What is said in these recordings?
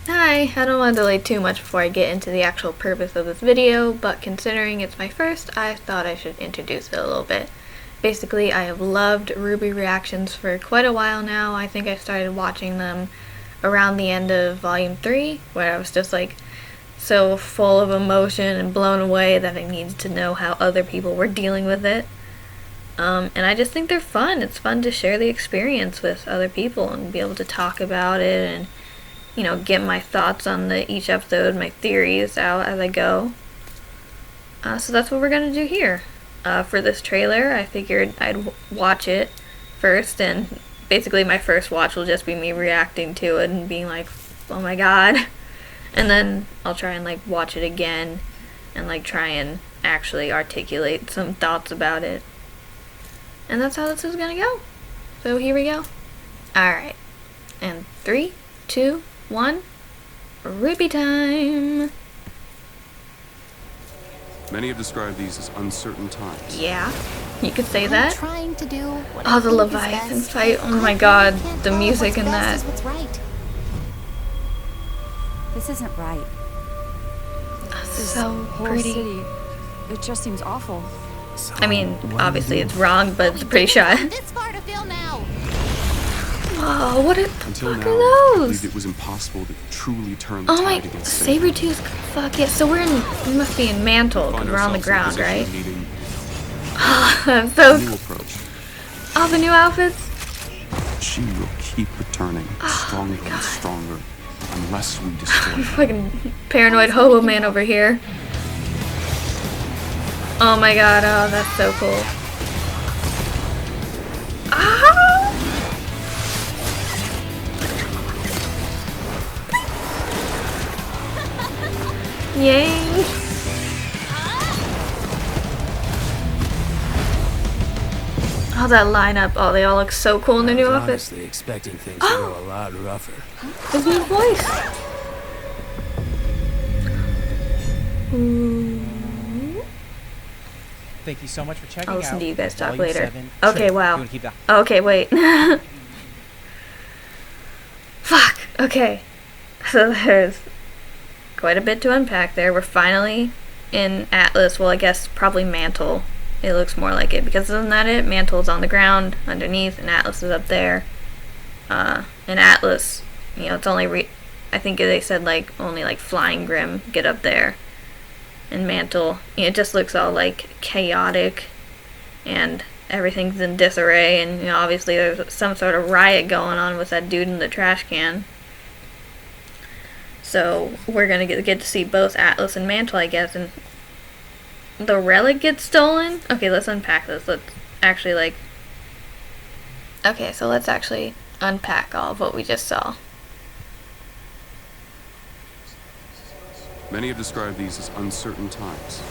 Hi, I don't want to delay too much before I get into the actual purpose of this video, but considering it's my first, I thought I should introduce it a little bit. Basically, I have loved RWBY reactions for quite a while now. I think I started watching them around the end of Volume 3, where I was just like so full of emotion and blown away that I needed to know how other people were dealing with it. And I just think they're fun. It's fun to share the experience with other people and be able to talk about it and, you know, get my thoughts on each episode, my theories out as I go. So that's what we're going to do here. For this trailer, I figured I'd watch it first, and basically my first watch will just be me reacting to it and being like, oh my god. And then I'll try and like watch it again and like try and actually articulate some thoughts about it. And that's how this is gonna go. So here we go. Alright. And 3, 2, 1. RWBY time! Many have described these as uncertain times. Yeah, you could say that. Trying to do what Oh, the Leviathan fight. Oh my god, the music in that. Right. This isn't right. So pretty. City, it just seems awful. I mean, obviously it's wrong, but it's a pretty shot. This far to film now. Oh, what the Until fuck now, are I those? believed it was impossible to truly turn the Oh my, tide against Satan. Sabretooth, fuck yeah. So we must be in Mantle, because Find we're on the ourselves in a ground, position right? of needing Oh, so, a new approach. oh, the new outfits? She will keep returning stronger and stronger unless we destroy her. Fucking paranoid hobo man over here. Oh my god, oh, that's so cool. Ah! Yay! Oh, that lineup. Oh, they all look so cool in their new outfits. Honestly, expecting things to go a lot rougher. His new voice. Ooh. Thank you so much for checking out. I'll listen to you guys talk Volume later. 7 Okay, trailer. wow. You wanna keep that? Okay, wait. Fuck. Okay. So there's quite a bit to unpack there. We're finally in Atlas. Well, I guess probably Mantle. It looks more like it, because isn't that it? Mantle's on the ground underneath, and Atlas is up there. And Atlas, you know, it's only I think they said like only like Flying Grim get up there. And Mantle, you know, it just looks all like chaotic, and everything's in disarray, and you know, obviously there's some sort of riot going on with that dude in the trash can. So we're gonna get to see both Atlas and Mantle, I guess, and the relic gets stolen? Okay, let's unpack this. Let's actually like... Okay, so let's actually unpack all of what we just saw. Many have described these as uncertain times.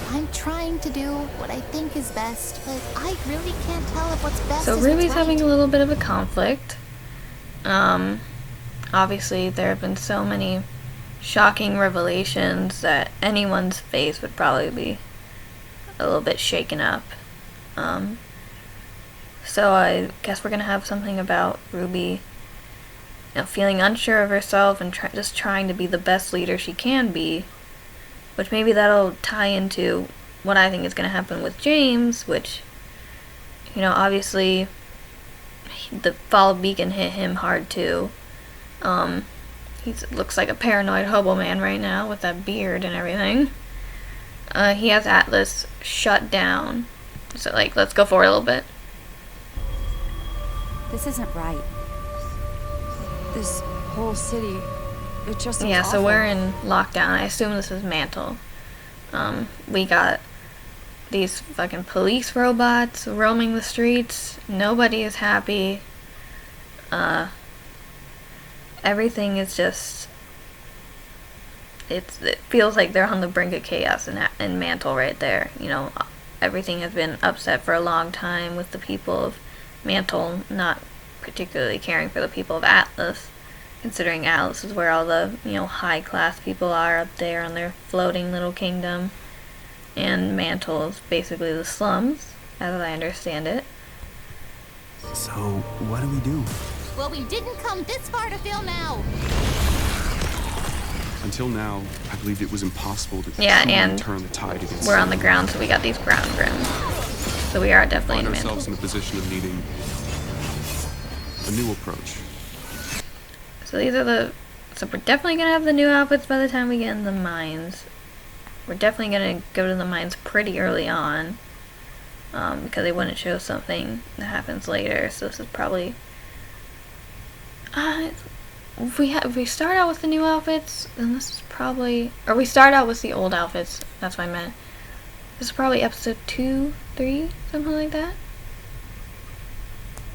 I'm trying to do what I think is best, but I really can't tell if what's best So is what's RWBY's right. having a little bit of a conflict. Obviously there have been so many shocking revelations that anyone's face would probably be a little bit shaken up. So I guess we're gonna have something about RWBY, you know, feeling unsure of herself and just trying to be the best leader she can be, which maybe that'll tie into what I think is gonna happen with James, which, you know, obviously the fall of Beacon hit him hard too. He looks like a paranoid hobo man right now with that beard and everything. He has Atlas shut down. So, like, let's go forward a little bit. This isn't right. This whole city, it just seems Yeah, so awful. we're in lockdown. I assume this is Mantle. We got these fucking police robots roaming the streets. Nobody is happy. Everything is just... It feels like they're on the brink of chaos in Mantle right there. You know, everything has been upset for a long time with the people of Mantle not particularly caring for the people of Atlas, considering Atlas is where all the, you know, high class people are up there on their floating little kingdom, and Mantle is basically the slums, as I understand it. So, what do we do? Well, we didn't come this far to film now. Until now, I believed it was impossible to Yeah, truly and turn the tide against we're on the Salem. ground, so we got these ground rims. So we are definitely Find in ourselves in mantle. a position of needing a new approach. So these are the... So we're definitely going to have the new outfits by the time we get in the mines. We're definitely going to go to the mines pretty early on. Because they wouldn't show something that happens later. So this is probably... if we start out with the new outfits, then this is probably... Or we start out with the old outfits. That's what I meant. This is probably episode 2, 3, something like that.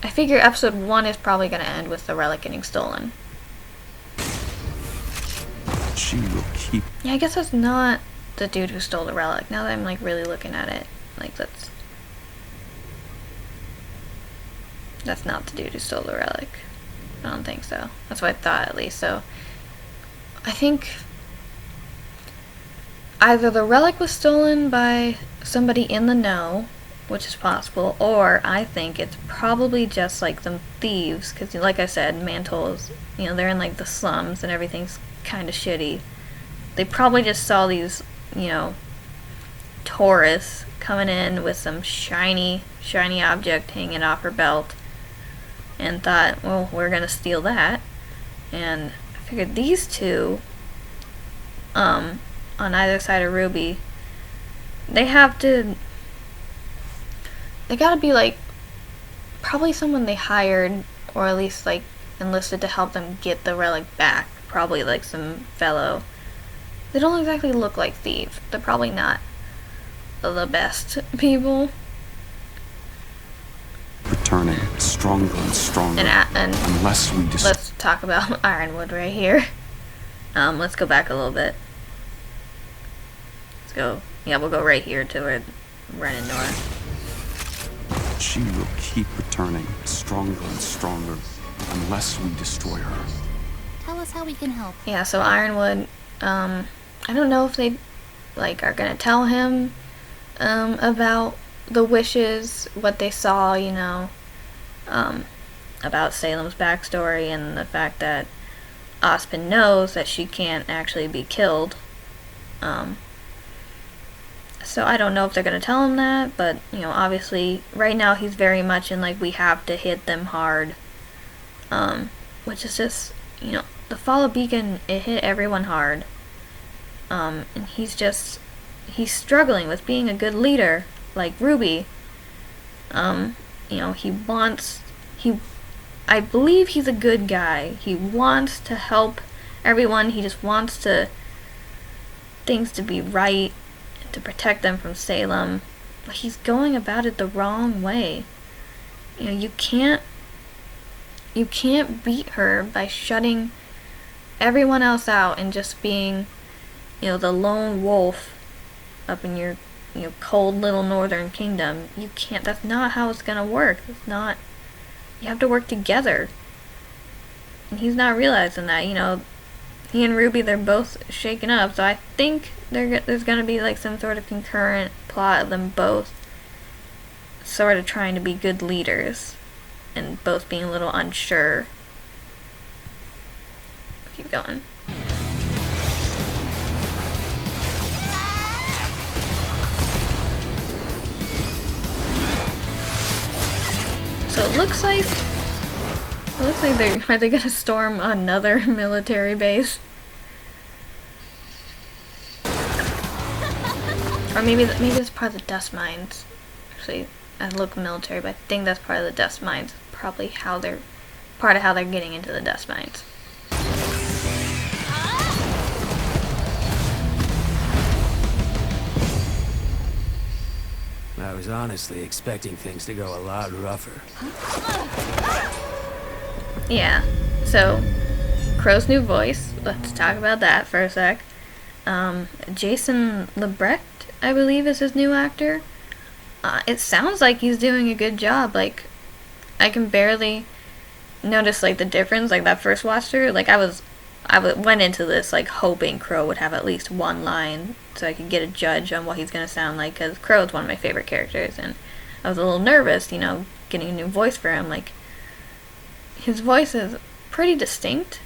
I figure episode 1 is probably going to end with the relic getting stolen. She will keep. Yeah, I guess that's not the dude who stole the relic. Now that I'm like really looking at it, like that's not the dude who stole the relic. I don't think so. That's what I thought, at least. So I think either the relic was stolen by somebody in the know, which is possible, or I think it's probably just like some thieves, because like I said, Mantle's, they're in like the slums and everything's kind of shitty. They probably just saw these, tourists coming in with some shiny object hanging off her belt and thought, well, we're gonna steal that. And I figured these two, on either side of RWBY, they gotta be like probably someone they hired, or at least like enlisted to help them get the relic back. Probably like some fellow. They don't exactly look like thieves. They're probably not the best people. Returning stronger and stronger. And unless we let's talk about Ironwood right here. Let's go back a little bit. Let's go. Yeah, we'll go right here to where Ren and Nora. She will keep returning stronger and stronger unless we destroy her. Tell us how we can help. Yeah, so Ironwood, I don't know if they, are gonna tell him, about the wishes, what they saw, about Salem's backstory and the fact that Ozpin knows that she can't actually be killed. So I don't know if they're gonna tell him that, but, obviously, right now he's very much in, we have to hit them hard, which is just, the fall of Beacon, it hit everyone hard. And he's struggling with being a good leader, like RWBY. I believe he's a good guy. He wants to help everyone. He just wants things to be right, to protect them from Salem. But he's going about it the wrong way. You can't beat her by shutting everyone else out and just being, the lone wolf up in your, cold little northern kingdom. You can't, that's not how it's gonna work. It's not, you have to work together. And he's not realizing that, he and RWBY, they're both shaken up, so I think there's gonna be, some sort of concurrent plot of them both sort of trying to be good leaders, and both being a little unsure. Keep going. So it looks like are they gonna storm another military base? Or maybe it's part of the dust mines. Actually, I look military, but I think that's part of the dust mines. Probably how they're getting into the dust mines. I was honestly expecting things to go a lot rougher. Yeah, so Crow's new voice, let's talk about that for a sec. Jason Lebrecht, I believe, is his new actor. It sounds like he's doing a good job. I can barely notice the difference. That first watch through, I went into this hoping Crow would have at least one line so I could get a judge on what he's gonna sound like, because Crow is one of my favorite characters, and I was a little nervous, getting a new voice for him. His voice is pretty distinct,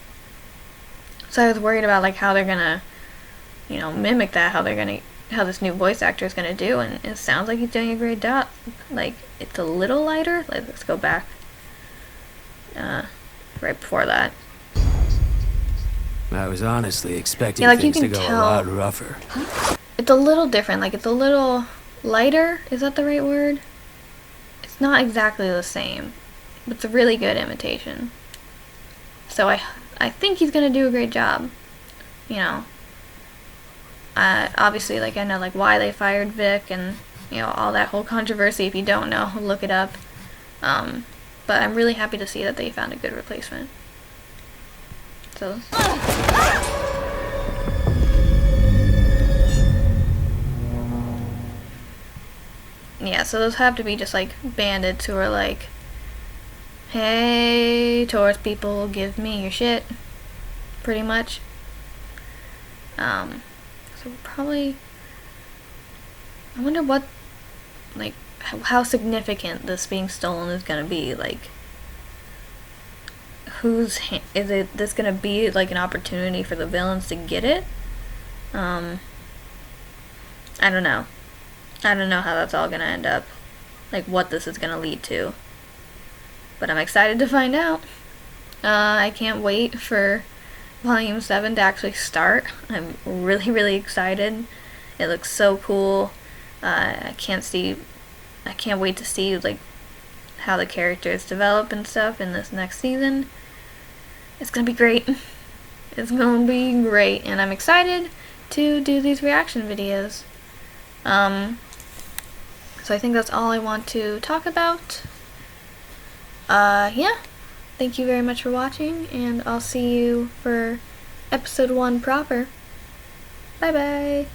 So I was worried about like how they're gonna, you know, mimic that, how this new voice actor is gonna do, and it sounds like he's doing a great job. Like, it's a little lighter. Like, let's go back. Right before that. I was honestly expecting Yeah, like you things to can go a tell. lot rougher. It's a little different. Like, it's a little lighter. Is that the right word? It's not exactly the same. But it's a really good imitation. So I think he's gonna do a great job. You know. Obviously, like, I know, like, why they fired Vic and, you know, all that whole controversy. If you don't know, look it up. But I'm really happy to see that they found a good replacement. So. Yeah, so those have to be just, like, bandits who are like, hey, tourist people, give me your shit. Pretty much. So probably, I wonder what, like, how significant this being stolen is gonna be. Like, is this gonna be like an opportunity for the villains to get it? I don't know. I don't know how that's all gonna end up. Like, what this is gonna lead to. But I'm excited to find out. I can't wait for Volume 7 to actually start. I'm really, really excited. It looks so cool. I can't wait to see, like, how the characters develop and stuff in this next season. It's gonna be great. It's gonna be great, and I'm excited to do these reaction videos. So I think that's all I want to talk about. Yeah. Thank you very much for watching, and I'll see you for episode 1 proper. Bye bye.